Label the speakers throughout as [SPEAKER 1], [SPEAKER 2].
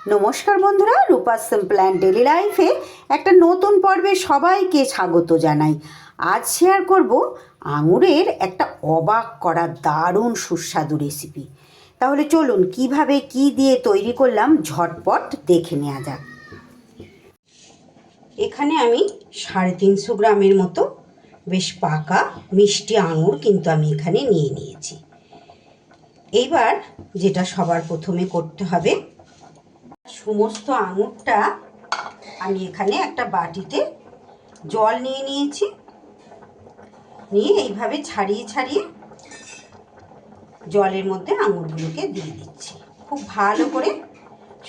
[SPEAKER 1] নমস্কার বন্ধুরা, রূপা simple and daily লাইফে একটা নতুন পর্বে সবাইকে স্বাগত জানাই। আজ শেয়ার করব আঙুরের একটা অবাক করা দারুণ সুস্বাদু রেসিপি। তাহলে চলুন কিভাবে কি দিয়ে তৈরি করলাম ঝটপট দেখে নেওয়া যাক। এখানে আমি 350 গ্রামের মতো বেশ পাকা মিষ্টি আঙুর কিন্তু আমি এখানে নিয়ে নিয়েছি। এইবার যেটা সবার প্রথমে করতে হবে, সমস্ত আঙুরটা আমি এখানে একটা বাটিতে জল নিয়ে নিয়েছি, নিয়ে এইভাবে ছাড়িয়ে ছাড়িয়ে জলের মধ্যে আঙুরগুলোকে দিয়ে দিচ্ছি। খুব ভালো করে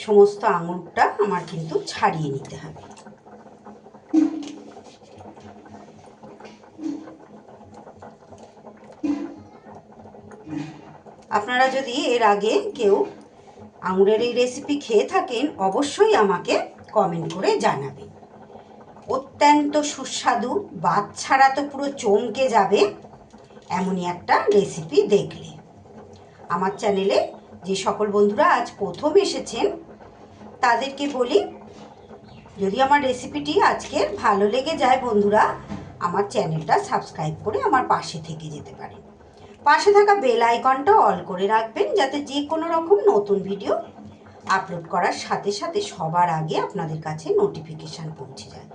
[SPEAKER 1] সমস্ত আঙুরটা আমার কিন্তু ছাড়িয়ে নিতে হবে। আপনারা যদি এর আগে কেউ আঙুরের এই রেসিপি খেয়ে থাকেন, অবশ্যই আমাকে কমেন্ট করে জানাবেন। অত্যন্ত সুস্বাদু, বাচ্চারা তো পুরো চমকে যাবে এমনই একটা রেসিপি দেখলে। আমার চ্যানেলে যে সকল বন্ধুরা আজ প্রথম এসেছেন তাদেরকে বলি, যদি আমার রেসিপিটি আজকে ভালো লেগে যায় বন্ধুরা, আমার চ্যানেলটা সাবস্ক্রাইব করে আমার পাশে থেকে যেতে পারেন। পাশে থাকা বেল আইকনটা অল করে রাখবেন, যাতে যে কোনো রকম নতুন ভিডিও আপলোড করার সাথে সাথে সবার আগে আপনাদের কাছে নোটিফিকেশান পৌঁছে যায়,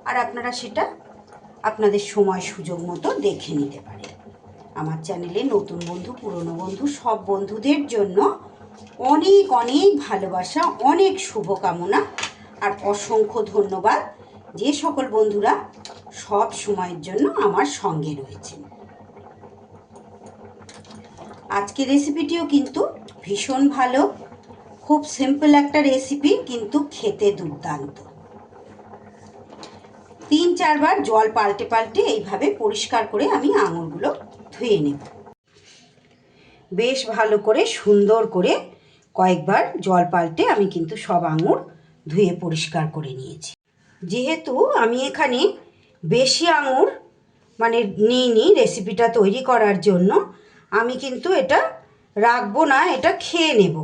[SPEAKER 1] আর আপনারা সেটা আপনাদের সময় সুযোগ মতো দেখে নিতে পারেন। আমার চ্যানেলে নতুন বন্ধু, পুরনো বন্ধু, সব বন্ধুদের জন্য অনেক অনেক ভালোবাসা, অনেক শুভকামনা আর অসংখ্য ধন্যবাদ, যে সকল বন্ধুরা সব সময়ের জন্য আমার সঙ্গে রয়েছেন। আজকের রেসিপিটিও কিন্তু ভীষণ ভালো, খুব সিম্পল একটা রেসিপি, কিন্তু খেতে দুর্দান্ত। 3-4 বার জল পাল্টে পাল্টে এইভাবে পরিষ্কার করে আমি আঙুরগুলো ধুয়ে নেব। বেশ ভালো করে সুন্দর করে কয়েকবার জল পাল্টে আমি কিন্তু সব আঙুর ধুয়ে পরিষ্কার করে নিয়েছি। যেহেতু আমি এখানে বেশি আঙুর নিইনি রেসিপিটা তৈরি করার জন্য, আমি কিন্তু এটা রাখবো না, এটা খেয়ে নেব।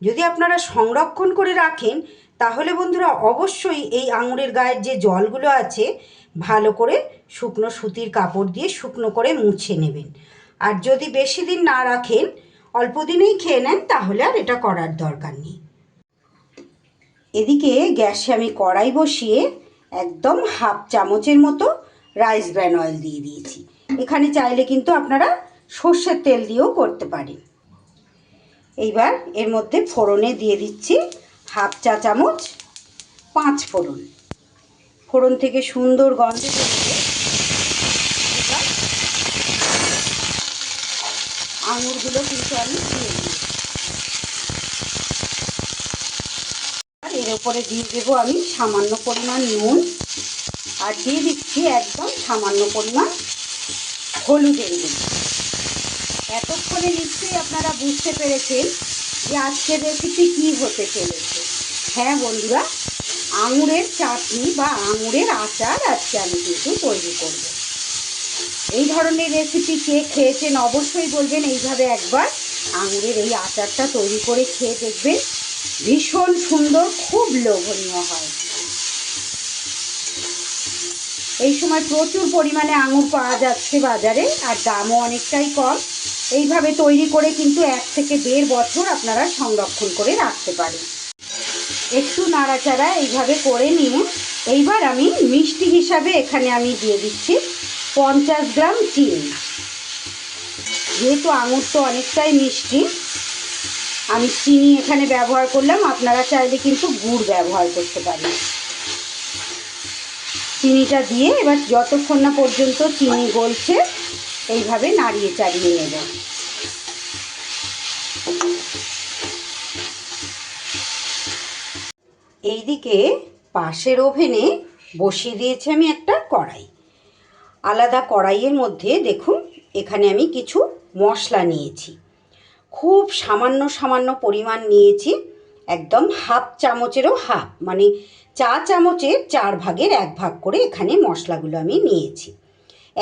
[SPEAKER 1] যদি আপনারা সংরক্ষণ করে রাখেন তাহলে বন্ধুরা অবশ্যই এই আঙুরের গায়ের যে জলগুলো আছে ভালো করে শুকনো সুতির কাপড় দিয়ে শুকনো করে মুছে নেবেন। আর যদি বেশি দিন না রাখেন, অল্প দিনেই খেয়ে নেন, তাহলে আর এটা করার দরকার নেই। এদিকে গ্যাসে আমি কড়াই বসিয়ে একদম 1/2 চামচের মতো রাইস ব্র্যান অয়েল দিয়ে দিয়েছি। এখানে চাইলে কিন্তু আপনারা সর্ষের তেল দিয়েও করতে পারেন। এইবার এর মধ্যে ফোড়নে দিয়ে দিচ্ছি 1/2 চা চামচ 5 ফোড়ন। ফোড়ন থেকে সুন্দর গন্ধ বেরিয়ে আঙুরগুলো কিন্তু আমি দিয়ে দিই। আর এর উপরে দিয়ে দেবো আমি সামান্য পরিমাণ নুন, আর দিয়ে দিচ্ছি একদম সামান্য পরিমাণ হলুদের গুঁড়ো। এতক্ষণে নিশ্চয়ই আপনারা বুঝতে পেরেছেন যে আজকের রেসিপি কী হতে চলেছে। হ্যাঁ বন্ধুরা, আঙুরের চাটনি বা আঙুরের আচার আজকে আমি কিন্তু তৈরি করব। এই ধরনের রেসিপি কে খেয়েছেন অবশ্যই বলবেন। এইভাবে একবার আঙুরের এই আচারটা তৈরি করে খেয়ে দেখবেন, ভীষণ সুন্দর, খুব লোভনীয় হয়। এই সময় প্রচুর পরিমাণে আঙুর পাওয়া যাচ্ছে বাজারে, আর দামও অনেকটাই কম। এইভাবে তৈরি করে কিন্তু 1 থেকে 1.5 বছর আপনারা সংরক্ষণ করে রাখতে পারেন। একটু নাড়াচাড়া এইভাবে করে নিয়ে এইবার আমি মিষ্টি হিসাবে এখানে আমি দিয়ে দিচ্ছি 50 গ্রাম চিনি। যেহেতু আঙুর তো অনেকটাই মিষ্টি, আমি চিনি এখানে ব্যবহার করলাম, আপনারা চাইলে কিন্তু গুড় ব্যবহার করতে পারেন। চিনিটা দিয়ে এবার যতক্ষণ না পর্যন্ত চিনি গলছে এইভাবে নাড়িয়ে চাড়িয়ে নেব। এইদিকে পাশের ওভেনে বসিয়ে দিয়েছি আমি একটা কড়াই। আলাদা কড়াইয়ের মধ্যে দেখুন এখানে আমি কিছু মশলা নিয়েছি, খুব সামান্য সামান্য পরিমাণ নিয়েছি, একদম 1/2 চামচেরও হাফ, মানে চা চামচের 4 ভাগের 1 ভাগ করে এখানে মশলাগুলো আমি নিয়েছি।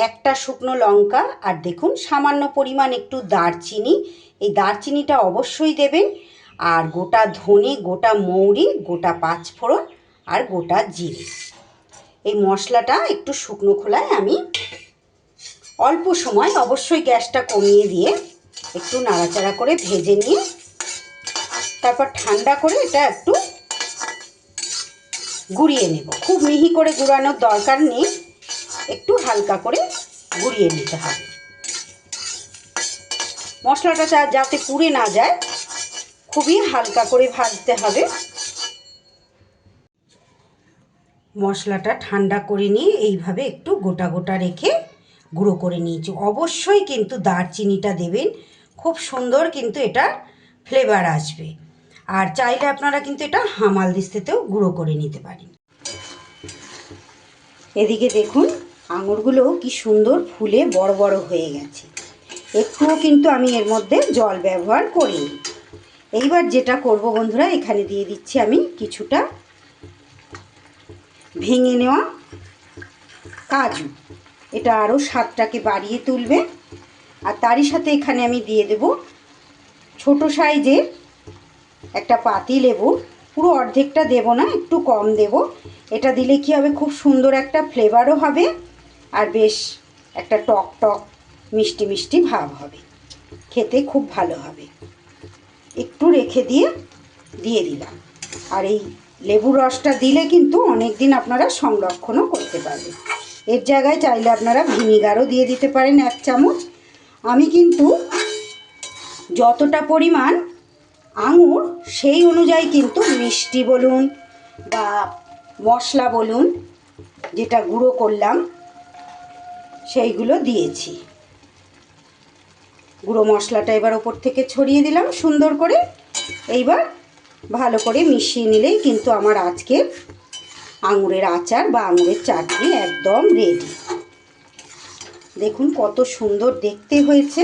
[SPEAKER 1] একটা শুকনো লঙ্কা, আর দেখুন সামান্য পরিমাণ একটু দারচিনি, এই দারচিনিটা অবশ্যই দেবেন। আর গোটা ধনে, গোটা মৌরি, গোটা পাঁচফোড়ন আর গোটা জিরে। এই মশলাটা একটু শুকনো খোলায় আমি অল্প সময়, অবশ্যই গ্যাসটা কমিয়ে দিয়ে একটু নাড়াচাড়া করে ভেজে নিয়ে তারপর ঠান্ডা করে এটা একটু গুঁড়িয়ে নেব। খুব মিহি করে গুঁড়ানোর দরকার নেই, একটু হালকা করে গুঁড়িয়ে নিতে হবে। মশলাটা যাতে পুড়ে না যায় খুবই হালকা করে ভাজতে হবে। মশলাটা ঠান্ডা করে নিয়ে এইভাবে একটু গোটা গোটা রেখে গুঁড়ো করে নিয়েছি। অবশ্যই কিন্তু দারচিনিটা দেবেন, খুব সুন্দর কিন্তু এটা ফ্লেভার আসবে। আর চাইলে আপনারা কিন্তু এটা হামালদিস্তাতেও গুঁড়ো করে নিতে পারেন। এদিকে দেখুন আঙুরগুলো কি সুন্দর ফুলে বড় বড় হয়ে গেছে। একটুও কিন্তু আমি এর মধ্যে জল ব্যবহার করিনি। এইবার যেটা করব বন্ধুরা, এখানে দিয়ে দিচ্ছি আমি কিছুটা ভেঙে নেওয়া কাজু। এটা আরও স্বাদটাকে বাড়িয়ে তুলবে। আর তারই সাথে এখানে আমি দিয়ে দেব ছোট সাইজের একটা পাতিলেবু। পুরো অর্ধেকটা দেব না, একটু কম দেব। এটা দিলে কি হবে, খুব সুন্দর একটা ফ্লেভারও হবে আর বেশ একটা টক টক মিষ্টি মিষ্টি ভাব হবে, খেতে খুব ভালো হবে। একটু রেখে দিয়ে দিলাম। আর এই লেবুর রসটা দিলে কিন্তু অনেক দিন আপনারা সংরক্ষণও করতে পারবেন। এর জায়গায় চাইলে আপনারা ভিনিগারও দিয়ে দিতে পারেন 1 চামচ। আমি কিন্তু যতটা পরিমাণ আঙুর সেই অনুযায়ী কিন্তু মিষ্টি বলুন বা মশলা বলুন যেটা গুঁড়ো করলাম সেইগুলো দিয়েছি। গুঁড়ো মশলাটা এবার ওপর থেকে ছড়িয়ে দিলাম সুন্দর করে। এইবার ভালো করে মিশিয়ে নিলেই কিন্তু আমার আজকের আঙুরের আচার বা আঙুরের চাটনি একদম রেডি। দেখুন কত সুন্দর দেখতে হয়েছে,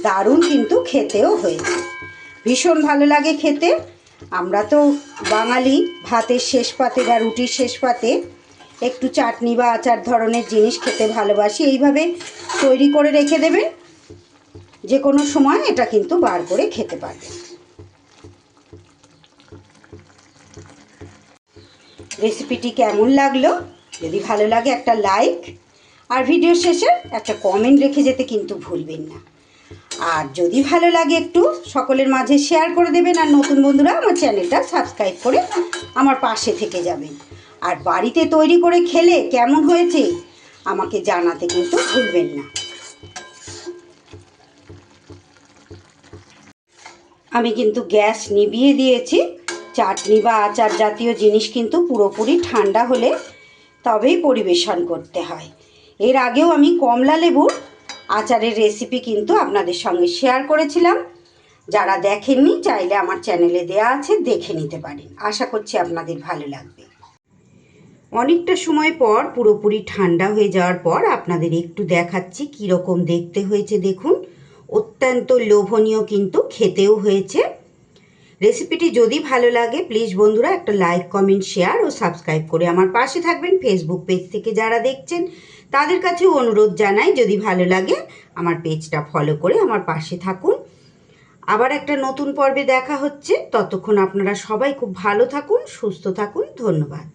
[SPEAKER 1] দারুণ কিন্তু খেতেও হয়েছে। ভীষণ ভালো লাগে খেতে। আমরা তো বাঙালি, ভাতের শেষ পাতে বা রুটির শেষ পাতে একটু চাটনি বা আচার ধরনের জিনিস খেতে ভালোবাসি। এইভাবে তৈরি করে রেখে দেবেন, যে কোনো সময় এটা কিন্তু বার করে খেতে পারবেন। রেসিপিটি কেমন লাগলো? যদি ভালো লাগে একটা লাইক আর ভিডিও শেষে একটা কমেন্ট রেখে যেতে কিন্তু ভুলবেন না। আর যদি ভালো লাগে একটু সকলের মাঝে শেয়ার করে দেবেন। আর নতুন বন্ধুরা আমার চ্যানেলটা সাবস্ক্রাইব করে আমার পাশে থেকে যাবেন। আর বাড়িতে তৈরি করে খেলে কেমন হয়েছে আমাকে জানাতে কিন্তু ভুলবেন না। আমি কিন্তু গ্যাস নিভিয়ে দিয়েছি। চাটনি বা আচার জাতীয় জিনিস কিন্তু পুরোপুরি ঠান্ডা হলে তবেই পরিবেশন করতে হয়। এর আগেও আমি কমলা লেবুর আচারের রেসিপি কিন্তু আপনাদের সঙ্গে শেয়ার করেছিলাম। যারা দেখেননি চাইলে আমার চ্যানেলে দেয়া আছে, দেখে নিতে পারেন। আশা করছি আপনাদের ভালো লাগবে। অনেকটা সময় পর পুরোপুরি ঠান্ডা হয়ে যাওয়ার পর আপনাদের একটু দেখাচ্ছি কীরকম দেখতে হয়েছে। দেখুন অত্যন্ত লোভনীয় কিন্তু খেতেও হয়েছে। রেসিপিটি যদি ভালো লাগে প্লিজ বন্ধুরা একটা লাইক, কমেন্ট, শেয়ার ও সাবস্ক্রাইব করে আমার পাশে থাকবেন। ফেসবুক পেজ থেকে যারা দেখছেন তাদের কাছেও অনুরোধ জানাই, যদি ভালো লাগে আমার পেজটা ফলো করে আমার পাশে থাকুন। আবার একটা নতুন পর্বে দেখা হচ্ছে। ততক্ষণ আপনারা সবাই খুব ভালো থাকুন, সুস্থ থাকুন। ধন্যবাদ।